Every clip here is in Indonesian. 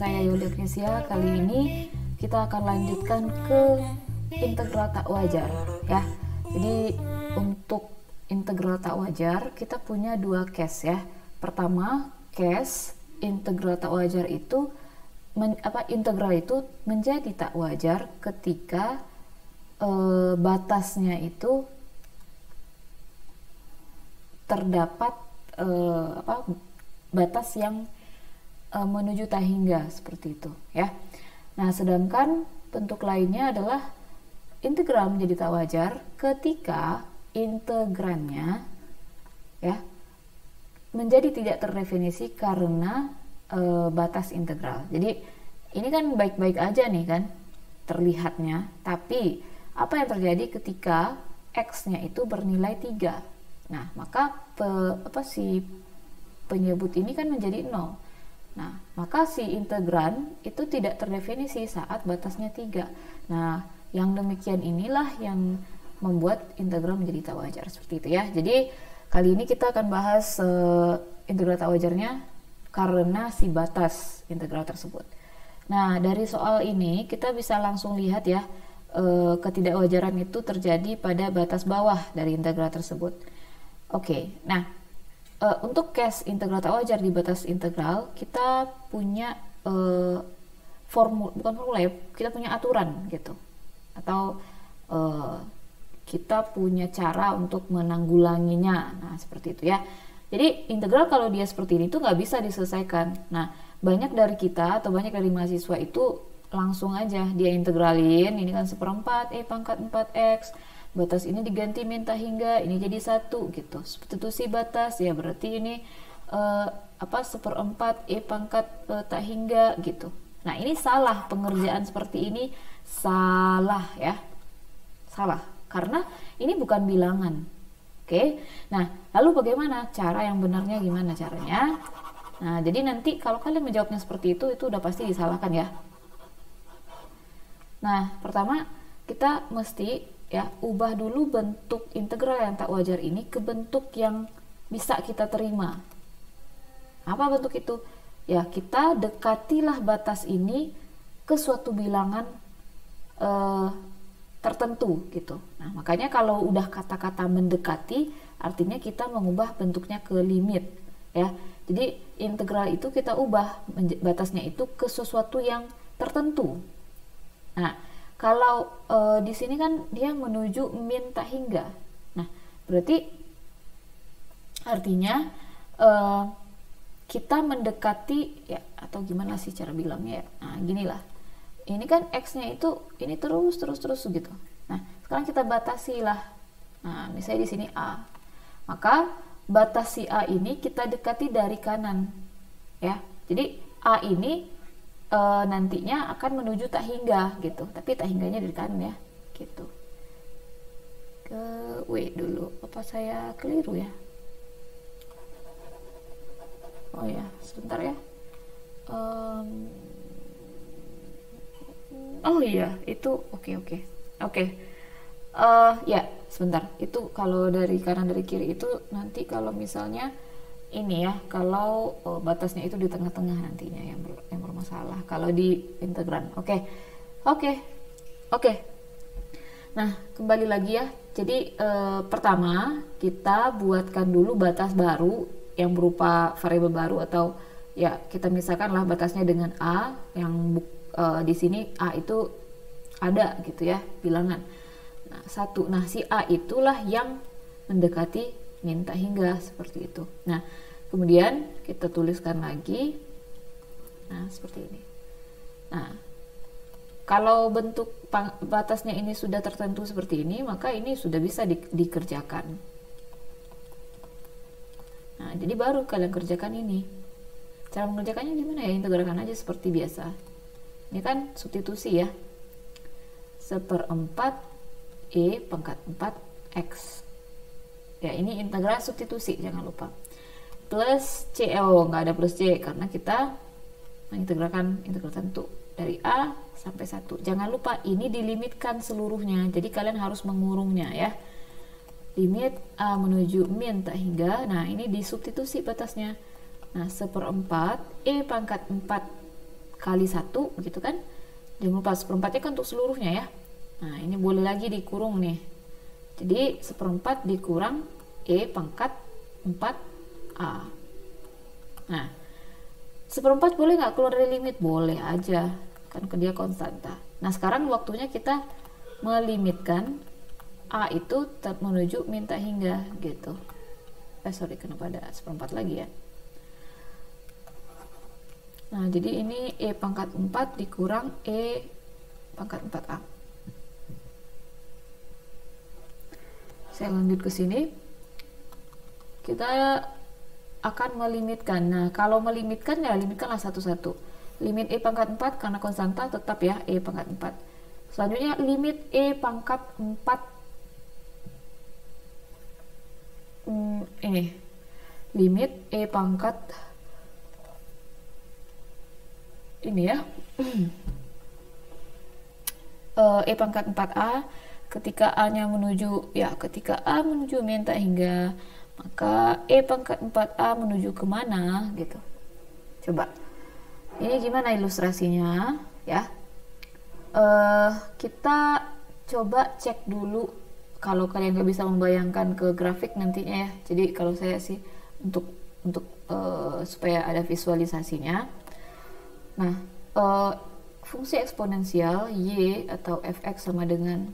saya Yolioknesia. Kali ini kita akan lanjutkan ke integral tak wajar ya. Jadi untuk integral tak wajar kita punya dua case ya. Pertama, case integral tak wajar itu integral itu menjadi tak wajar ketika batasnya itu terdapat batas yang menuju tak hingga, seperti itu ya. Nah, sedangkan bentuk lainnya adalah integral menjadi tak wajar ketika integrannya ya menjadi tidak terdefinisi karena batas integral. Jadi ini kan baik-baik aja nih kan terlihatnya, tapi apa yang terjadi ketika x-nya itu bernilai 3? Nah, maka si penyebut ini kan menjadi 0. Nah, maka si integran itu tidak terdefinisi saat batasnya 3. Nah, yang demikian inilah yang membuat integral menjadi tak wajar, seperti itu ya. Jadi kali ini kita akan bahas integral tak wajarnya karena si batas integral tersebut. Nah, dari soal ini kita bisa langsung lihat ya, ketidakwajaran itu terjadi pada batas bawah dari integral tersebut. Oke, nah untuk case integral tak wajar di batas integral kita punya kita punya aturan gitu, atau kita punya cara untuk menanggulanginya. Nah, seperti itu ya. Jadi integral kalau dia seperti ini tuh nggak bisa diselesaikan. Nah, banyak dari kita atau banyak dari mahasiswa itu langsung aja dia integralin, ini kan 1/4 pangkat 4x, batas ini diganti min tak hingga, ini jadi 1 gitu. Substitusi batas ya berarti ini 1/4 pangkat tak hingga gitu. Nah, ini salah, pengerjaan seperti ini salah ya. Salah karena ini bukan bilangan. Oke. Nah, lalu bagaimana cara yang benarnya, gimana caranya? Nah, jadi nanti kalau kalian menjawabnya seperti itu udah pasti disalahkan ya. Nah, pertama kita mesti ya ubah dulu bentuk integral yang tak wajar ini ke bentuk yang bisa kita terima. Apa bentuk itu? Ya, kita dekatilah batas ini ke suatu bilangan tertentu gitu. Nah, makanya kalau udah kata-kata mendekati artinya kita mengubah bentuknya ke limit ya. Jadi integral itu kita ubah batasnya itu ke sesuatu yang tertentu. Nah, kalau di sini kan dia menuju min tak hingga. Nah, berarti artinya kita mendekati ya, atau gimana sih cara bilangnya ya. Nah, ginilah. Ini kan x-nya itu ini terus gitu. Nah, sekarang kita batasi lah. Nah, misalnya di sini a. Maka batas si a ini kita dekati dari kanan. Ya. Jadi a ini nantinya akan menuju tak hingga gitu. Tapi tak hingganya dari kanan ya. Gitu. Ke w dulu. Apa saya keliru ya? Oh ya, sebentar ya. Oh iya, itu oke. Ya, sebentar. Itu kalau dari kanan dari kiri itu nanti kalau misalnya ini ya, kalau batasnya itu di tengah-tengah nantinya yang bermasalah. Kalau di integran. Oke. Nah, kembali lagi ya. Jadi pertama kita buatkan dulu batas baru yang berupa variabel baru, atau ya kita misalkanlah batasnya dengan a yang di sini a itu ada gitu ya, bilangan. Nah, 1. Nah, si a itulah yang mendekati min tak hingga, seperti itu. Nah, kemudian kita tuliskan lagi. Nah, seperti ini. Nah, kalau bentuk batasnya ini sudah tertentu seperti ini, maka ini sudah bisa dikerjakan. Nah, jadi baru kalian kerjakan ini. Cara mengerjakannya gimana ya? Integralkan aja seperti biasa. Ini kan substitusi ya. 1/4 pangkat 4x. Ya, ini integral substitusi, jangan lupa. Plus c, nggak ada plus c karena kita mengintegralkan integral tentu dari a sampai 1. Jangan lupa ini dilimitkan seluruhnya. Jadi kalian harus mengurungnya ya. Limit a menuju min tak hingga. Nah, ini disubstitusi batasnya. Nah, 1/4 pangkat 4 kali 1 gitu kan. Jangan lupa 1/4-nya kan untuk seluruhnya ya. Nah ini boleh lagi dikurung nih, jadi 1/4 dikurang E pangkat 4A. Nah 1/4 boleh nggak keluar dari limit? Boleh aja, kan dia konstanta. Nah sekarang waktunya kita melimitkan A itu menuju min tak hingga gitu. Sorry, kenapa ada 1/4 lagi ya. Nah jadi ini E pangkat 4 dikurang E pangkat 4A. Saya lanjut ke sini. Kita akan melimitkan. Nah kalau melimitkan ya limitkanlah satu-satu. Limit E pangkat 4 karena konstanta tetap ya E pangkat 4. Selanjutnya limit E pangkat 4 ini limit E pangkat ini ya E pangkat 4A ketika A nya menuju min tak hingga, maka E pangkat 4A menuju kemana gitu. Coba ini gimana ilustrasinya ya. Kita coba cek dulu kalau kalian gak bisa membayangkan ke grafik nantinya ya. Jadi kalau saya sih untuk supaya ada visualisasinya. Nah fungsi eksponensial y atau fx sama dengan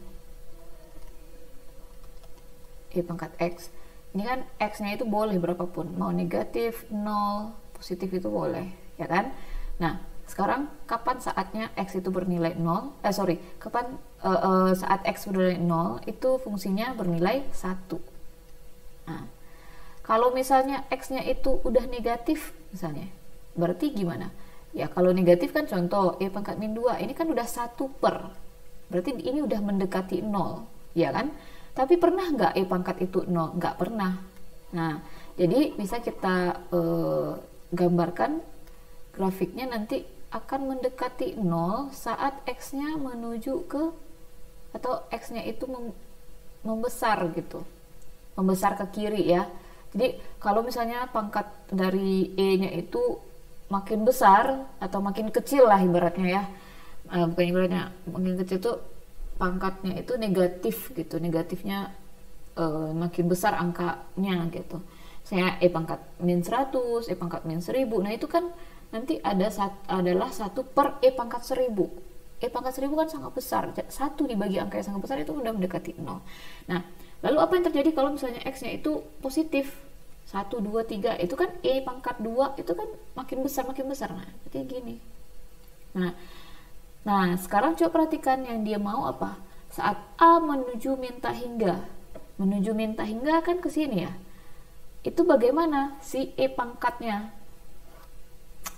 e pangkat x. Ini kan x nya itu boleh berapapun, mau negatif, 0, positif itu boleh ya kan. Nah sekarang kapan saatnya x itu bernilai 0? Kapan saat x bernilai 0 itu fungsinya bernilai 1. Nah, kalau misalnya x-nya itu udah negatif misalnya, berarti gimana? Ya kalau negatif kan contoh e pangkat min 2, ini kan udah 1 per. Berarti ini udah mendekati 0, ya kan? Tapi pernah nggak e pangkat itu 0? Nggak pernah. Nah, jadi bisa kita gambarkan grafiknya nanti akan mendekati 0 saat x-nya menuju ke, atau x-nya itu membesar gitu, membesar ke kiri ya. Jadi kalau misalnya pangkat dari e-nya itu makin besar atau makin kecil lah ibaratnya ya, bukan ibaratnya, makin kecil tuh pangkatnya itu negatif gitu, negatifnya makin besar angkanya gitu. Saya e pangkat min 100, e pangkat min 1000, nah itu kan nanti adalah 1 per e pangkat 1000. E pangkat 1000 kan sangat besar, 1 dibagi angka yang sangat besar itu udah mendekati 0. Nah lalu apa yang terjadi kalau misalnya x nya itu positif 1, 2, 3, itu kan e pangkat 2 itu kan makin besar. Nah berarti gini. Nah sekarang coba perhatikan yang dia mau apa. Saat A menuju min tak hingga kan ke sini ya, itu bagaimana si e pangkatnya?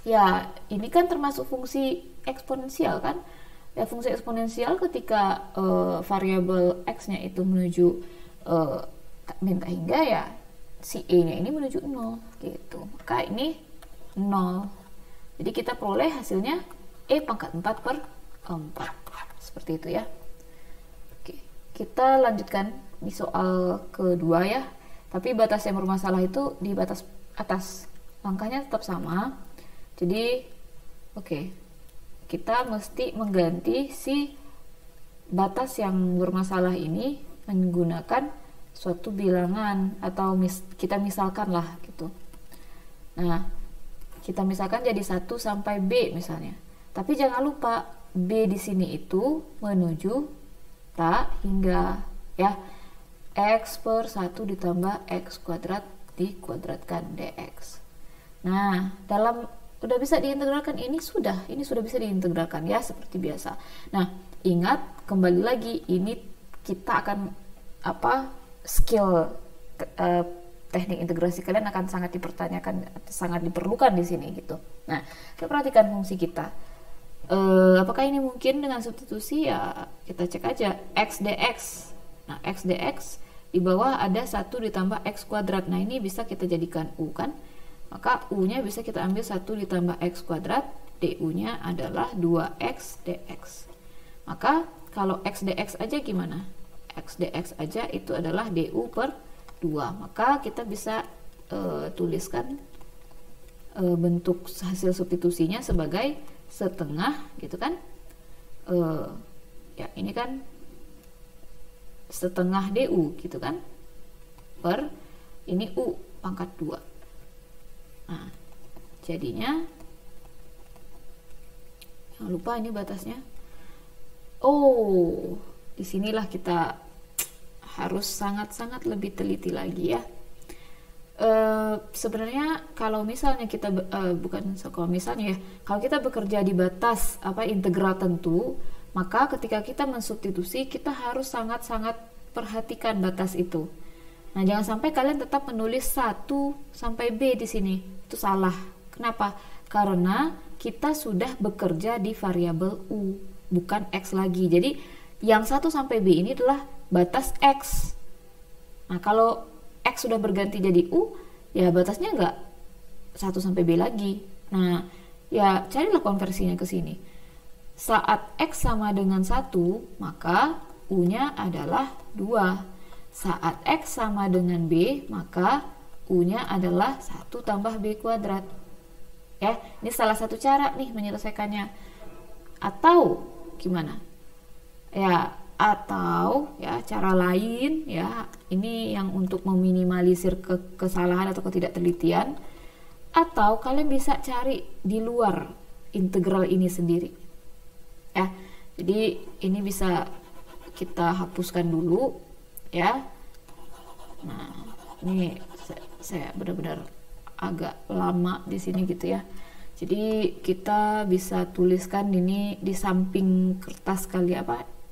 Ya ini kan termasuk fungsi eksponensial kan ya. Fungsi eksponensial ketika variabel x-nya itu menuju min tak hingga, ya si e-nya ini menuju 0 gitu, maka ini 0. Jadi kita peroleh hasilnya e pangkat 4 per 4 seperti itu ya. Oke, kita lanjutkan di soal kedua ya, tapi batas yang bermasalah itu di batas atas, langkahnya tetap sama. Jadi kita mesti mengganti si batas yang bermasalah ini menggunakan suatu bilangan, atau kita misalkan lah gitu. Nah kita misalkan jadi 1 sampai B misalnya, tapi jangan lupa B di sini itu menuju tak hingga ya, x per 1 ditambah x kuadrat dikuadratkan dx. Nah udah bisa diintegralkan, ini sudah bisa diintegralkan ya seperti biasa. Nah ingat, kembali lagi, ini kita akan skill teknik integrasi kalian akan sangat dipertanyakan, sangat diperlukan di sini gitu. Nah kita perhatikan fungsi kita, apakah ini mungkin dengan substitusi? Ya kita cek aja x dx. Nah x dx di bawah ada 1 ditambah x kuadrat, nah ini bisa kita jadikan u kan, maka u-nya bisa kita ambil 1 ditambah x kuadrat, du-nya adalah 2x dx. Maka kalau x dx aja gimana? X dx aja itu adalah du per 2. Maka kita bisa tuliskan bentuk hasil substitusinya sebagai setengah gitu kan, ya ini kan setengah DU gitu kan, per ini U pangkat 2. Nah, jadinya jangan lupa ini batasnya. Oh, disinilah kita harus sangat-sangat lebih teliti lagi ya. Sebenarnya kalau misalnya kita kalau kita bekerja di batas integral tentu, maka ketika kita mensubstitusi kita harus sangat-sangat perhatikan batas itu. Nah, jangan sampai kalian tetap menulis 1 sampai B di sini. Itu salah. Kenapa? Karena kita sudah bekerja di variabel U, bukan X lagi. Jadi yang 1 sampai B ini adalah batas X. Nah, kalau X sudah berganti jadi U, ya batasnya nggak 1 sampai B lagi. Nah, ya carilah konversinya ke sini. Saat X sama dengan 1, maka U-nya adalah 2. Saat X sama dengan B, maka U-nya adalah 1 tambah B kuadrat. Ya, ini salah satu cara nih menyelesaikannya. Atau gimana? Ya, atau ya cara lain ya, ini yang untuk meminimalisir kesalahan atau ketidaktelitian, atau kalian bisa cari di luar integral ini sendiri ya. Jadi ini bisa kita hapuskan dulu ya. Nah, ini saya benar-benar agak lama di sini gitu ya. Jadi kita bisa tuliskan ini di samping kertas kali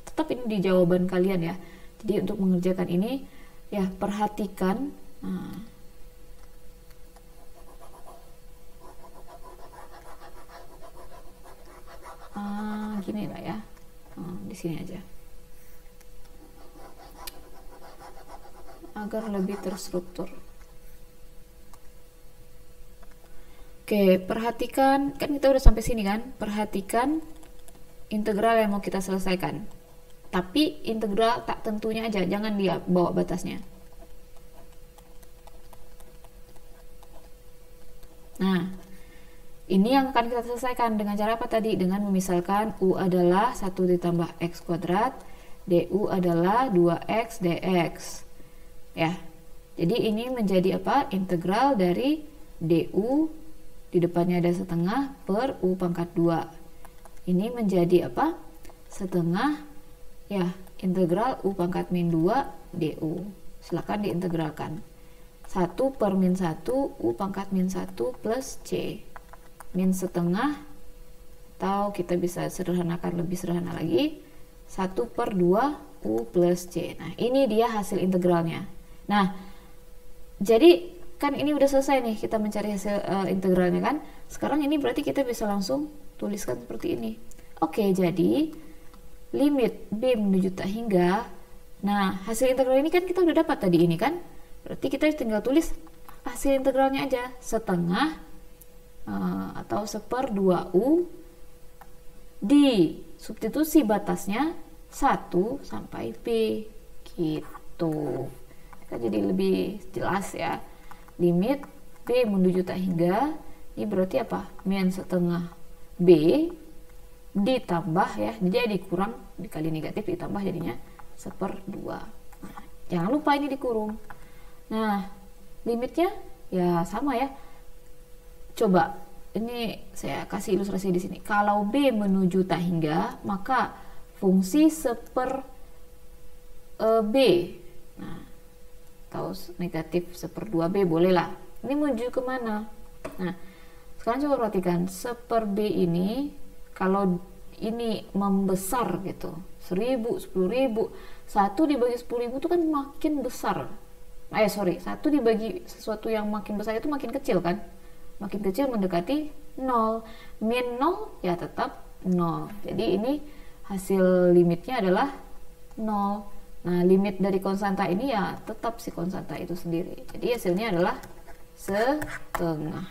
tetap ini di jawaban kalian ya. Jadi untuk mengerjakan ini ya perhatikan. Gini lah ya. Di sini aja. Agar lebih terstruktur. Oke, perhatikan, kan kita udah sampai sini kan? Perhatikan integral yang mau kita selesaikan. Tapi integral tak tentunya aja, jangan dia bawa batasnya. Nah, ini yang akan kita selesaikan dengan cara apa tadi? Dengan memisalkan U adalah 1 ditambah X kuadrat, DU adalah 2X dx. Ya, jadi ini menjadi integral dari DU, di depannya ada setengah, per U pangkat 2. Ini menjadi setengah ya, integral U pangkat min 2 DU. Silakan diintegralkan. 1 per min 1 U pangkat min 1 plus C. Min setengah, atau kita bisa sederhanakan lebih sederhana lagi, 1 per 2 U plus C. Nah, ini dia hasil integralnya. Nah, jadi kan ini udah selesai nih kita mencari hasil integralnya kan. Sekarang ini berarti kita bisa langsung tuliskan seperti ini. Oke, jadi limit B menuju tak hingga. Nah, hasil integral ini kan kita udah dapat tadi ini kan. Berarti kita tinggal tulis hasil integralnya aja. Setengah atau 1/2U di substitusi batasnya 1 sampai B gitu. Kan jadi lebih jelas ya. Limit B menuju tak hingga, ini berarti min setengah B ditambah ya, jadi dikurang dikali negatif ditambah jadinya 1/2. Nah, jangan lupa ini dikurung. Nah, limitnya ya sama ya. Coba ini saya kasih ilustrasi di sini. Kalau B menuju tak hingga, maka fungsi 1/B. Nah, atau negatif 1/2B boleh lah. Ini menuju kemana? Nah, sekarang coba perhatikan 1/B ini, kalau ini membesar gitu, 1000, 10.000, 1 dibagi 10.000 itu kan makin besar. 1 dibagi sesuatu yang makin besar itu makin kecil kan? Makin kecil mendekati 0. Min 0 ya tetap 0. Jadi ini hasil limitnya adalah 0. Nah, limit dari konstanta ini ya tetap si konstanta itu sendiri. Jadi hasilnya adalah setengah.